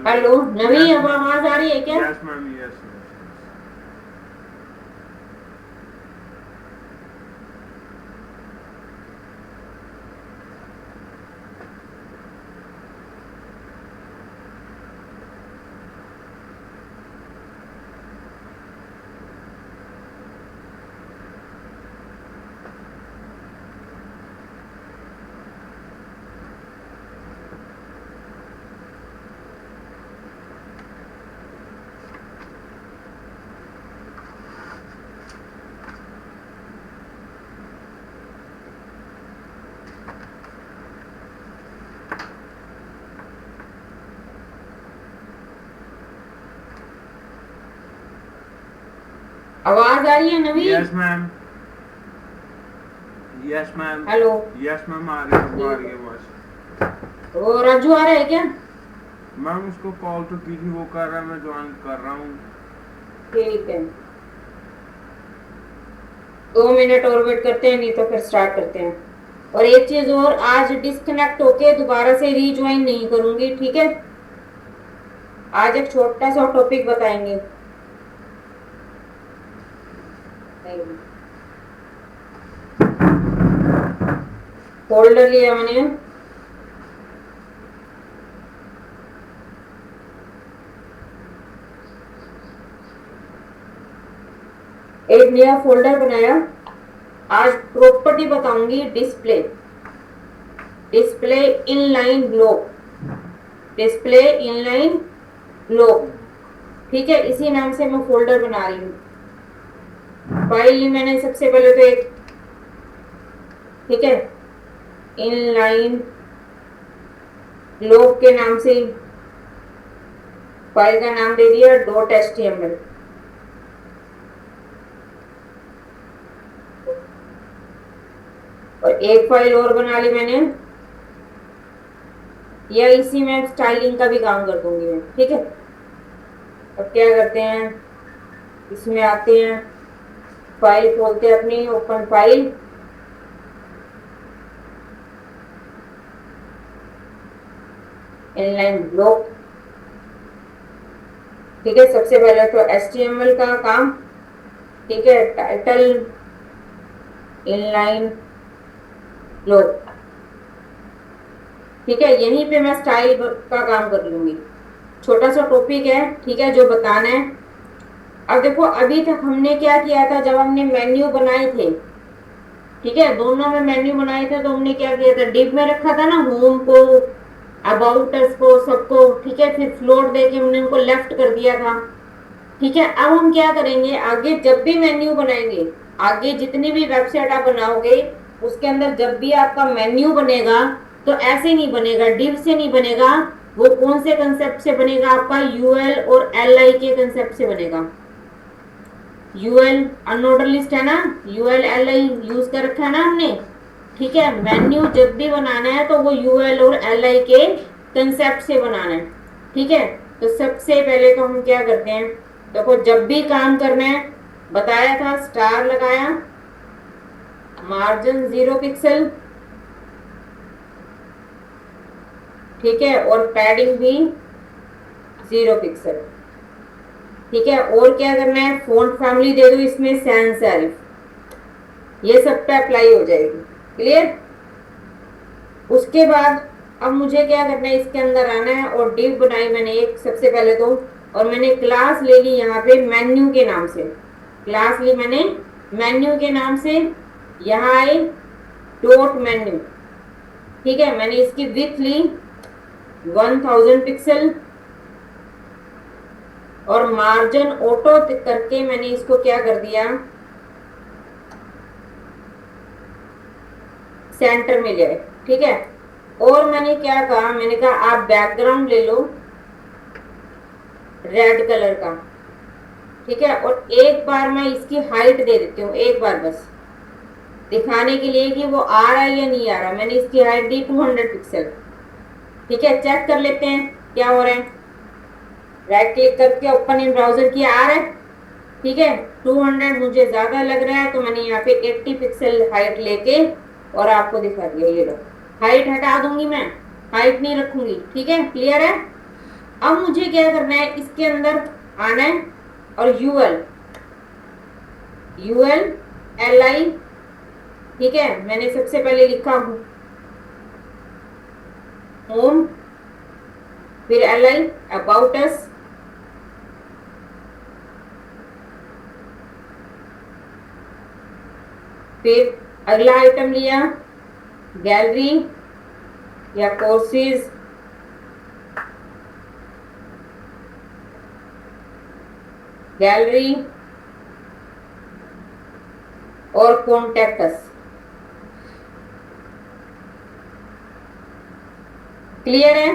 Hello नवी, अब आवाज आ रही है क्या? Yes ma'am, yes. आवाज आ रही है Navi? Yes ma'am, yes ma'am, hello. Yes ma'am, आ रही है, आ ठीक रही है। है बस। वो राजू आ रहा है क्या? मैम उसको कॉल तो की थी, वो कर रहा है, मैं ज्वाइन कर रहा हूँ। ठीक है, 2 मिनट और वेट करते हैं, नहीं तो फिर स्टार्ट करते हैं। और एक चीज और, आज डिस्कनेक्ट होके दोबारा से रीज्वाइन नहीं करूंगी, ठीक है? आज एक छोटा सा टॉपिक बताएंगे। फोल्डर लिया मैंने। एक नया फोल्डर बनाया। आज प्रॉपर्टी बताऊंगी, display, display inline block, display inline block. ठीक है, इसी नाम से मैं फोल्डर बना रही हूँ। फाइल ली मैंने सबसे पहले तो एक, ठीक है, इनलाइन ब्लॉक के नाम से फाइल का नाम दे दिया डॉट एचटीएमएल। और एक फाइल और बना ली मैंने, या इसी में स्टाइलिंग का भी काम कर दूंगी मैं, ठीक है? अब क्या करते हैं, इसमें आते हैं, फाइल खोलते हैं अपनी, ओपन फाइल, इनलाइन ब्लॉक। ठीक है, सबसे पहले तो एचटीएमएल का काम, ठीक है, टाइटल इनलाइन ब्लॉक। ठीक है, यहीं पे मैं स्टाइल का काम कर लूंगी। छोटा सा टॉपिक है, ठीक है, जो बताना है। अब देखो, अभी तक हमने क्या किया था, जब हमने मेन्यू बनाए थे, ठीक है, दोनों में मेन्यू बनाए थे, तो हमने क्या किया था, डिप में रखा था ना होम को, अबाउट अस को, सबको, ठीक है, फिर फ्लोट देके हमने उनको लेफ्ट कर दिया था। ठीक है, अब हम क्या करेंगे, आगे जब भी मेन्यू बनाएंगे, आगे जितनी भी वेबसाइट आप बनाओगे, उसके अंदर जब भी आपका मेन्यू बनेगा, तो ऐसे नहीं बनेगा, डिव से नहीं बनेगा। वो कौन से कंसेप्ट से बनेगा, आपका यूएल और एल आई के कंसेप्ट से बनेगा। यूएल अनऑर्डर लिस्ट है ना, यूएल एल आई यूज कर रखा है ना हमने। ठीक है, मेन्यू जब भी बनाना है तो वो यूएल और एल आई के कंसेप्ट से बनाना है। ठीक है, तो सबसे पहले तो हम क्या करते हैं, देखो जब भी काम करना है, बताया था, स्टार लगाया, मार्जिन 0 पिक्सल, ठीक है, और पैडिंग भी 0 पिक्सल। ठीक है, और क्या करना है, फोंट फैमिली दे दो इसमें सैंस सेरिफ, ये सब पे अप्लाई हो जाएगी। क्लियर? उसके बाद अब मुझे क्या करना है, इसके अंदर आना है, और डिव बनाई मैंने एक सबसे पहले तो, और मैंने क्लास ले ली यहाँ पे मेन्यू के नाम से, क्लास ली मैंने मेन्यू के नाम से। यहाँ आई डॉट मेन्यू। ठीक है, मैंने इसकी विथ ली 1000 पिक्सल, और मार्जिन ऑटो करके मैंने इसको क्या कर दिया, सेंटर में ले आए। ठीक है, और मैंने क्या कहा, मैंने कहा आप बैकग्राउंड ले लो रेड कलर का। ठीक है, और एक बार मैं इसकी हाइट दे देती हूँ, एक बार बस दिखाने के लिए कि वो आ रहा है या नहीं आ रहा। मैंने इसकी हाइट दी 200 पिक्सल। ठीक है, चेक कर लेते हैं क्या हो रहा है। राइट क्लिक करके ओपन इन ब्राउजर किया, आ रहा है। ठीक है, 200 मुझे ज्यादा लग रहा है, तो मैंने यहाँ पे 80 पिक्सल हाइट लेके और आपको दिखा दिया, ये लो। हाइट हटा दूंगी मैं, हाइट नहीं रखूंगी। ठीक है, क्लियर है? अब मुझे क्या करना है, इसके अंदर आना है और यूएल, यूएल एल आई, ठीक है, मैंने सबसे पहले लिखा होम, फिर एल आई अबाउट अस, फिर अगला आइटम लिया गैलरी या कोर्सेज, गैलरी और कॉन्टेक्टस। क्लियर है?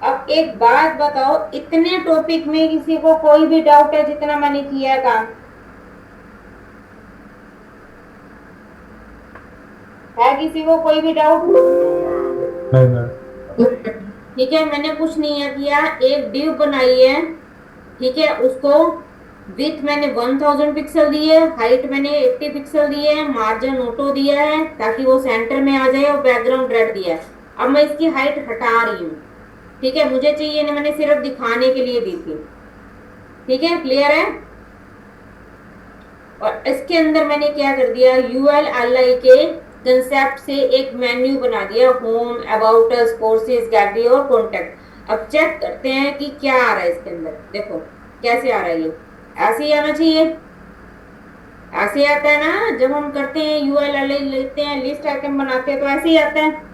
अब एक बात बताओ, इतने टॉपिक में किसी को कोई भी डाउट है जितना मैंने किया है काम? है किसी को कोई भी डाउट? ठीक है, मैंने कुछ नहीं किया, एक डिव बनाई है, ठीक है, उसको विथ मैंने 1000 पिक्सल दी है, हाइट मैंने 80 पिक्सल दी है, मार्जिन ऑटो दिया है ताकि वो सेंटर में आ जाए और बैकग्राउंड रेड दिया है। अब मैं इसकी हाइट हटा रही हूँ, ठीक है, मुझे चाहिए ना, मैंने सिर्फ दिखाने के लिए दी थी, ठीक है, क्लियर है? और इसके अंदर मैंने क्या कर दिया, यूएल एल आई के कंसेप्ट से एक मेन्यू बना दिया, home, about us, courses, gallery और कॉन्टेक्ट। अब चेक करते हैं कि क्या आ रहा है इसके अंदर। देखो कैसे आ रहा है, ये ऐसे ही आना चाहिए, ऐसे आता है ना, जब हम करते हैं यूएल एल आई लेते हैं, लिस्ट आइटम बनाते हैं तो ऐसे ही आता है।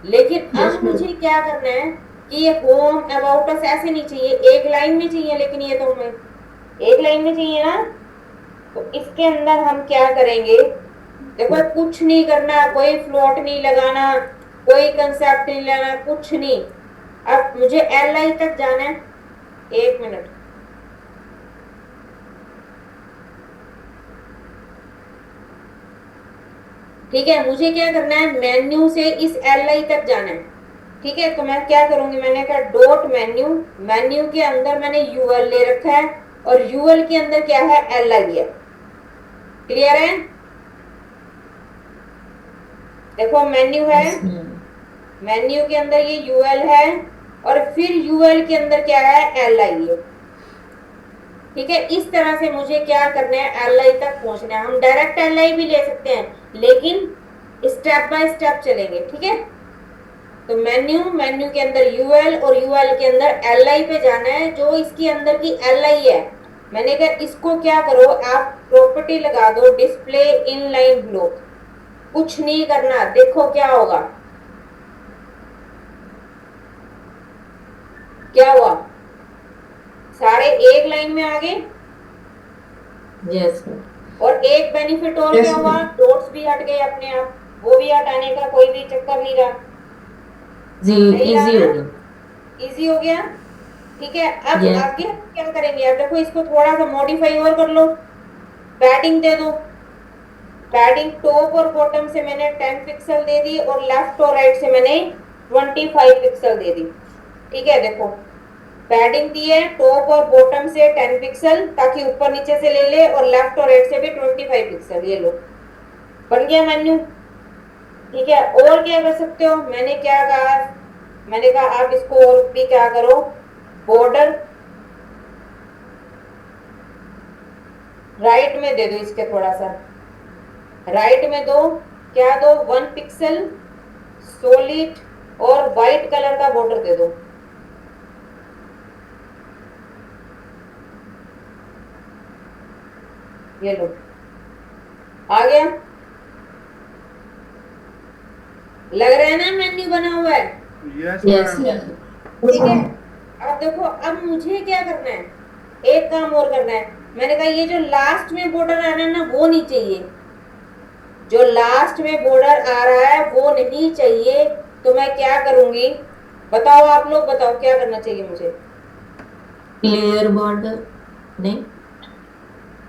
लेकिन अब मुझे क्या करना है कि ये होम अबाउट अस ऐसे नहीं चाहिए, एक लाइन में चाहिए, लेकिन ये तो हमें एक लाइन में चाहिए ना, तो इसके अंदर हम क्या करेंगे, देखो कुछ नहीं करना, कोई फ्लोट नहीं लगाना, कोई कंसेप्ट नहीं लेना, कुछ नहीं। अब मुझे एल आई तक जाना है, एक मिनट, ठीक है, मुझे क्या करना है, मेन्यू से इस एल आई तक जाना है, ठीक है, तो मैं क्या करूंगी, मैंने कहा डॉट मेन्यू, मेन्यू के अंदर मैंने यूएल ले रखा है और यूएल के अंदर क्या है, एल आई है। क्लियर है? देखो मेन्यू है, मेन्यू के अंदर ये यूएल है और फिर यूएल के अंदर क्या है, एल आई है, ठीक है। इस तरह से मुझे क्या करना है, एल आई तक पहुंचना है। हम डायरेक्ट एल आई भी ले सकते हैं, लेकिन स्टेप बाय स्टेप चलेंगे, ठीक है। तो मेन्यू, मेन्यू के अंदर यूएल और यूएल के अंदर एल आई पे जाना है, जो इसकी अंदर की एल आई है। मैंने कहा इसको क्या करो, आप प्रॉपर्टी लगा दो डिस्प्ले इन लाइन ब्लॉक, कुछ नहीं करना, देखो क्या होगा, क्या हुआ, सारे एक लाइन में आ गए। यस और एक बेनिफिट और Yes, क्या हुआ, ma'am. डॉट्स भी हट गए अपने आप, वो भी हटाने का कोई भी चक्कर नहीं रहा, जी, नहीं रहा इजी ना, हो गया। इजी हो गया, ठीक है। अब Yes. आगे हम क्या करेंगे, अब देखो इसको थोड़ा सा मॉडिफाई और कर लो, पैडिंग दे दो, पैडिंग टॉप और बॉटम से मैंने 10 पिक्सल दे दी और लेफ्ट और राइट से मैंने 25 पिक्सल दे दी, ठीक है। देखो पैडिंग दी है टॉप और बॉटम से 10 पिक्सल, ताकि ऊपर नीचे से ले ले, और लेफ्ट और राइट से भी 25 पिक्सल, ये लो, बन गया मेन्यू, ठीक है। और क्या कर सकते हो, मैंने क्या कहा, मैंने कहा आप इसको और भी क्या करो, बॉर्डर राइट में दे दो, इसके थोड़ा सा राइट में दो, क्या दो, 1 पिक्सल सॉलिड और व्हाइट कलर का बॉर्डर दे दो, ये लो, आ गया, लग रहा है ना मेन्यू बना हुआ है, यस यस मैम। ठीक है। अब देखो, अब मुझे क्या करना है, एक काम और करना है। मैंने कहा ये जो लास्ट में बॉर्डर आ रहा है ना, वो नहीं चाहिए, जो लास्ट में बॉर्डर आ रहा है वो नहीं चाहिए, तो मैं क्या करूंगी, बताओ आप लोग, बताओ क्या करना चाहिए मुझे, क्लियर बॉर्डर नहीं,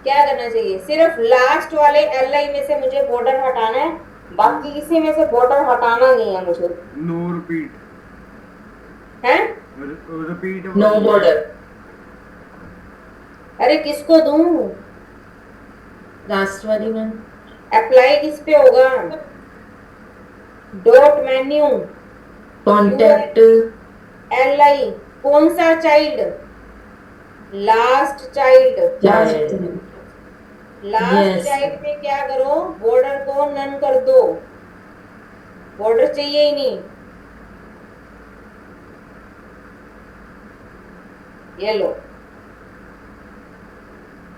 क्या करना चाहिए, सिर्फ लास्ट वाले एल आई में से मुझे बॉर्डर हटाना है, बाकी किसी में से बॉर्डर हटाना नहीं है मुझे, नो रिपीट, है? रिपीट नो बॉर्डर, अरे किसको दूं, लास्ट वाली में अप्लाई किस पे होगा, dot menu contact L I कौन सा child? Last child. Child. Last Yes. Child में क्या करो, बॉर्डर को नन कर दो, बॉर्डर चाहिए ही नहीं। ये लो,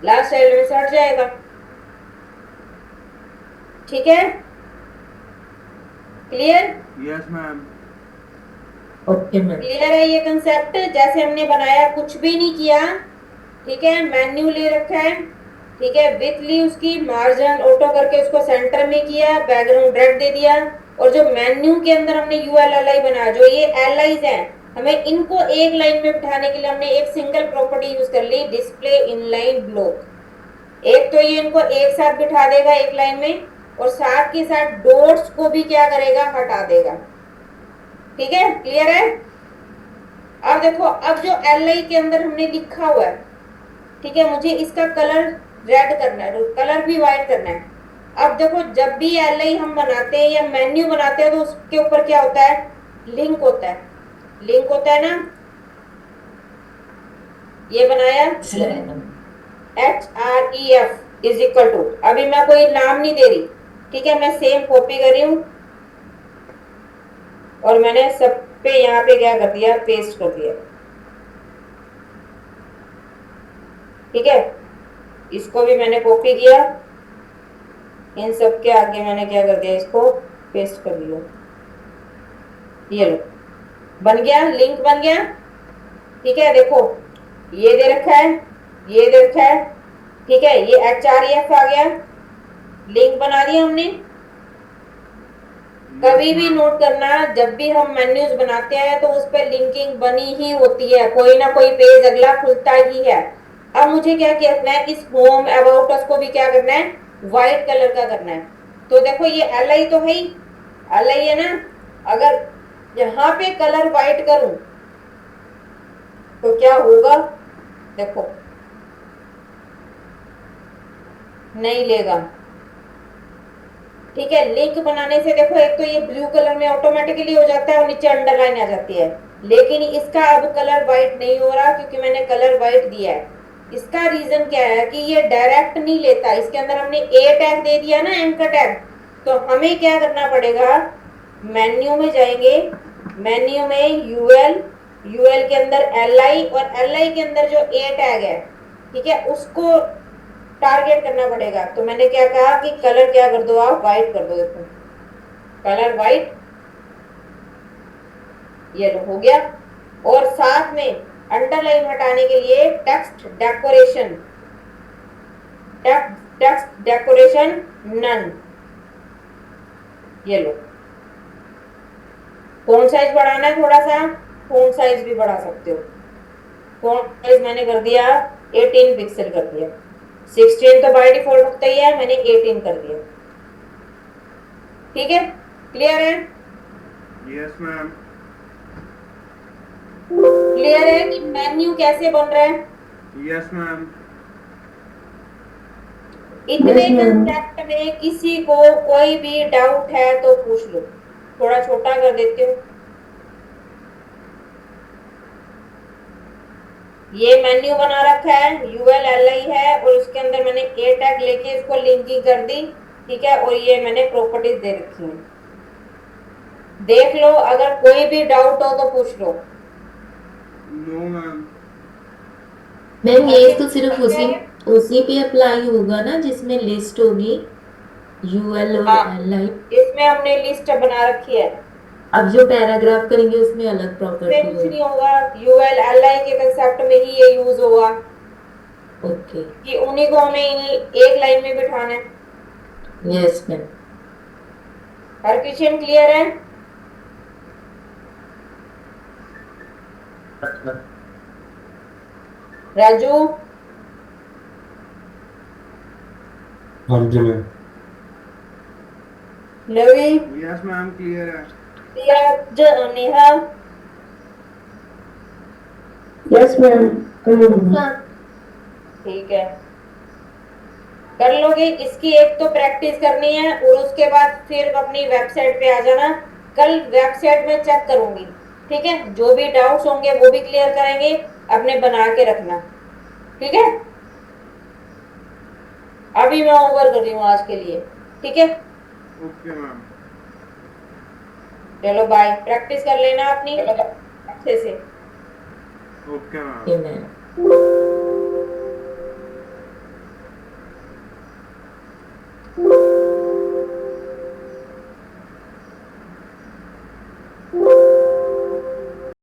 लास्ट चाइल्ड में से हट जाएगा। ठीक है, clear? Yes ma'am. Okay, ma'am. Clear है ये कंसेप्ट? जैसे हमने बनाया, कुछ भी नहीं किया, ठीक है, मेन्यू ले रखा है, ठीक है, विथ ली उसकी मार्जिन ऑटो करके उसको सेंटर में किया, बैकग्राउंड रेड दे दिया, और जो मेन्यू के अंदर हमने यूएल एल आई बनाया, जो ये एल आईज है, हमें इनको एक लाइन में बिठाने के लिए हमने एक सिंगल प्रॉपर्टी यूज कर ली, डिस्प्ले इनलाइन ब्लॉक। एक तो ये इनको एक साथ बिठा देगा एक लाइन में, और साथ के साथ डॉट्स को भी क्या करेगा, हटा देगा। ठीक है, क्लियर है? अब देखो, अब जो एल आई के अंदर हमने लिखा हुआ है, ठीक है, मुझे इसका कलर रेड करना है, कलर भी व्हाइट करना है। अब देखो, जब भी एल आई हम बनाते हैं या मेन्यू बनाते हैं, तो उसके ऊपर क्या होता है, लिंक होता है, लिंक होता है ना। ये बनाया HREF इज इक्वल टू, अभी मैं कोई नाम नहीं दे रही, ठीक है, मैं सेम कॉपी कर रही हूं, और मैंने सब पे यहाँ पे क्या कर दिया, पेस्ट कर दिया। ठीक है, इसको भी मैंने कॉपी किया, इन सब के आगे मैंने क्या कर दिया, इसको पेस्ट कर दिया। ये लो, बन गया, लिंक बन गया। ठीक है, देखो ये दे रखा है, ये दे रखा है, ठीक है, ये HREF आ गया, लिंक बना दिया हमने। कभी भी नोट करना, जब भी हम मेन्यूज बनाते हैं तो उस पर लिंकिंग बनी ही होती है, कोई ना कोई पेज अगला खुलता ही है। अब मुझे क्या करना है, इस होम अबाउट अस को भी क्या करना है, व्हाइट कलर का करना है। तो देखो, ये एल आई तो है ही, एल आई है ना, अगर यहाँ पे कलर व्हाइट करूं तो क्या होगा, देखो नहीं लेगा। ठीक है, लिंक बनाने से देखो, एक तो ये ब्लू कलर में ऑटोमेटिकली हो जाता है और नीचे अंडरलाइन आ जाती है, लेकिन इसका अब कलर व्हाइट नहीं हो रहा क्योंकि मैंने कलर व्हाइट दिया है। इसका रीजन क्या है कि ये डायरेक्ट नहीं लेता, इसके अंदर हमने ए टैग दे दिया ना, एंकर टैग, तो हमें क्या करना पड़ेगा, मेन्यू में जाएंगे, मेन्यू में यूएल, यूएल के अंदर एल आई, और एल आई के अंदर जो ए टैग है, ठीक है, उसको टारगेट करना पड़ेगा। तो मैंने क्या कहा कि कलर क्या कर दो, आप व्हाइट कर दो, देखो कलर व्हाइट, ये लो हो गया। और साथ में अंडरलाइन हटाने के लिए text decoration, text decoration none, ये लो। फॉन्ट साइज बढ़ाना है थोड़ा सा, फॉन्ट साइज भी बढ़ा सकते हो, फॉन्ट साइज मैंने कर दिया 18 पिक्सल कर दिया, 16 तो बाय डिफॉल्ट होता ही है, मैंने 18 कर दिया। ठीक है, क्लियर है? Yes ma'am. क्लियर है कि मेन्यू कैसे बन रहा है? Yes ma'am. इतने कंसेप्ट में किसी को कोई भी डाउट है तो पूछ लो, थोड़ा छोटा कर देती हूँ। ये मेन्यू बना रखा है, यूएल एल आई है, और उसके अंदर मैंने ए टैग लेके इसको लिंकिंग कर दी, ठीक है, और ये मैंने प्रॉपर्टीज दे रखी है। देख लो, अगर कोई भी डाउट हो तो पूछ लो। No ma'am. मैम ये तो सिर्फ उसी पे अप्लाई होगा ना जिसमें लिस्ट होगी, यूएल और हाँ, एल आई। इसमें हमने लिस्ट बना रखी है, अब जो पैराग्राफ करेंगे उसमें अलग प्रॉपर्टी कुछ होगी। नहीं होगा, यूएल एल आई के कंसेप्ट में ही ये यूज होगा, ओके, कि उन्हीं को हमें एक लाइन में बिठाना है। Yes ma'am. हर क्वेश्चन क्लियर है? राजू, हाँ जी ma'am. Navi, yes ma'am, clear है। Neha, yes ma'am. ठीक है, कर लोगे। इसकी एक तो प्रैक्टिस करनी है, और उसके बाद फिर अपनी वेबसाइट पे आ जाना, कल वेबसाइट में चेक करूंगी ठीक है, जो भी डाउट्स होंगे वो भी क्लियर करेंगे, अपने बना के रखना। ठीक है, अभी मैं ओवर कर रही हूँ आज के लिए। ठीक है, ओके मैम। चलो बाय, प्रैक्टिस कर लेना अपनी अच्छे से। Okay ma'am. ये मैं